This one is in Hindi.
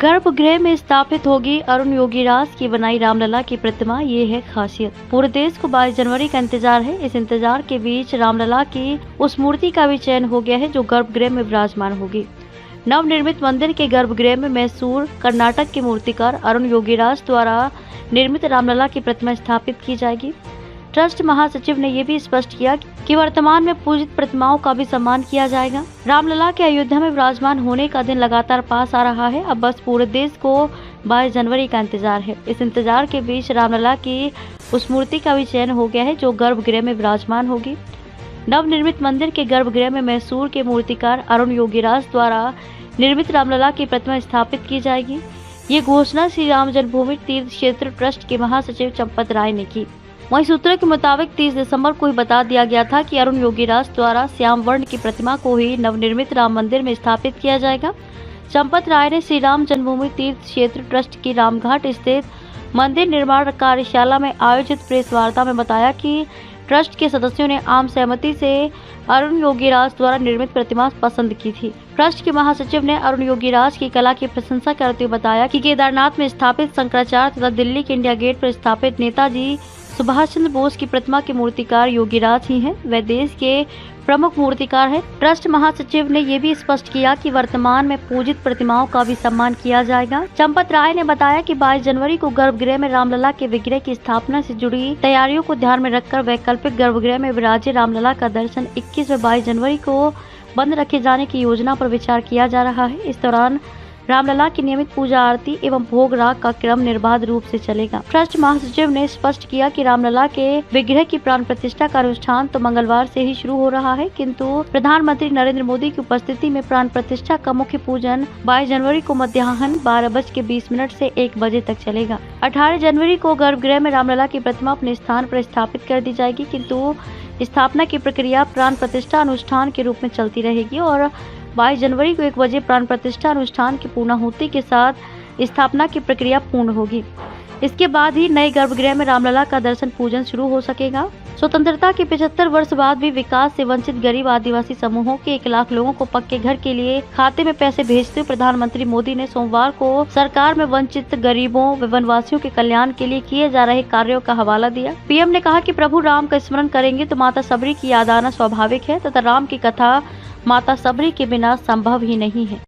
गर्भगृह में स्थापित होगी अरुण योगीराज की बनाई रामलला की प्रतिमा, ये है खासियत। पूरे देश को 22 जनवरी का इंतजार है। इस इंतजार के बीच रामलला की उस मूर्ति का भी चयन हो गया है जो गर्भगृह में विराजमान होगी। नवनिर्मित मंदिर के गर्भगृह में मैसूर, कर्नाटक के मूर्तिकार अरुण योगीराज द्वारा निर्मित रामलला की प्रतिमा स्थापित की जाएगी। ट्रस्ट महासचिव ने यह भी स्पष्ट किया कि वर्तमान में पूजित प्रतिमाओं का भी सम्मान किया जाएगा। रामलला के अयोध्या में विराजमान होने का दिन लगातार पास आ रहा है। अब बस पूरे देश को 22 जनवरी का इंतजार है। इस इंतजार के बीच रामलला की उस मूर्ति का भी चयन हो गया है जो गर्भगृह में विराजमान होगी। नवनिर्मित मंदिर के गर्भगृह में मैसूर के मूर्तिकार अरुण योगीराज द्वारा निर्मित रामलला की प्रतिमा स्थापित की जाएगी। ये घोषणा श्री राम जन्मभूमि तीर्थ क्षेत्र ट्रस्ट के महासचिव चंपत राय ने की। वहीं सूत्रों के मुताबिक 30 दिसंबर को ही बता दिया गया था कि अरुण योगीराज द्वारा श्याम वर्ण की प्रतिमा को ही नवनिर्मित राम मंदिर में स्थापित किया जाएगा। चंपत राय ने श्री राम जन्मभूमि तीर्थ क्षेत्र ट्रस्ट की रामघाट स्थित मंदिर निर्माण कार्यशाला में आयोजित प्रेस वार्ता में बताया कि ट्रस्ट के सदस्यों ने आम सहमति से अरुण योगीराज द्वारा निर्मित प्रतिमा पसंद की थी। ट्रस्ट के महासचिव ने अरुण योगीराज की कला की प्रशंसा करते हुए बताया कि केदारनाथ में स्थापित शंकराचार्य तथा दिल्ली के इंडिया गेट पर स्थापित नेताजी सुभाष चंद्र बोस की प्रतिमा के मूर्तिकार योगीराज ही हैं। वे देश के प्रमुख मूर्तिकार हैं। ट्रस्ट महासचिव ने यह भी स्पष्ट किया कि वर्तमान में पूजित प्रतिमाओं का भी सम्मान किया जाएगा। चंपत राय ने बताया कि 22 जनवरी को गर्भगृह में रामलला के विग्रह की स्थापना से जुड़ी तैयारियों को ध्यान में रखकर वैकल्पिक गर्भगृह में विराजे रामलला का दर्शन 21 व 22 जनवरी को बंद रखे जाने की योजना पर विचार किया जा रहा है। इस दौरान रामलला की नियमित पूजा आरती एवं भोग राग का क्रम निर्बाध रूप से चलेगा। ट्रस्ट महासचिव ने स्पष्ट किया कि रामलला के विग्रह की प्राण प्रतिष्ठा का अनुष्ठान तो मंगलवार से ही शुरू हो रहा है, किंतु प्रधानमंत्री नरेंद्र मोदी की उपस्थिति में प्राण प्रतिष्ठा का मुख्य पूजन 22 जनवरी को मध्याह्न 12:20 से 1 बजे तक चलेगा। 18 जनवरी को गर्भगृह में रामलला की प्रतिमा अपने स्थान पर स्थापित कर दी जाएगी, किंतु स्थापना की प्रक्रिया प्राण प्रतिष्ठा अनुष्ठान के रूप में चलती रहेगी और 22 जनवरी को 1 बजे प्राण प्रतिष्ठा अनुष्ठान की पूर्णाहुति के साथ स्थापना की प्रक्रिया पूर्ण होगी। इसके बाद ही नए गर्भगृह में रामलला का दर्शन पूजन शुरू हो सकेगा। स्वतंत्रता के 75 वर्ष बाद भी विकास से वंचित गरीब आदिवासी समूहों के 1 लाख लोगों को पक्के घर के लिए खाते में पैसे भेजते हुए प्रधानमंत्री मोदी ने सोमवार को सरकार में वंचित गरीबों व वनवासियों के कल्याण के लिए किए जा रहे कार्यों का हवाला दिया। पीएम ने कहा कि प्रभु राम का स्मरण करेंगे तो माता सबरी की याद आना स्वाभाविक है तथा राम की कथा माता सबरी के बिना संभव ही नहीं है।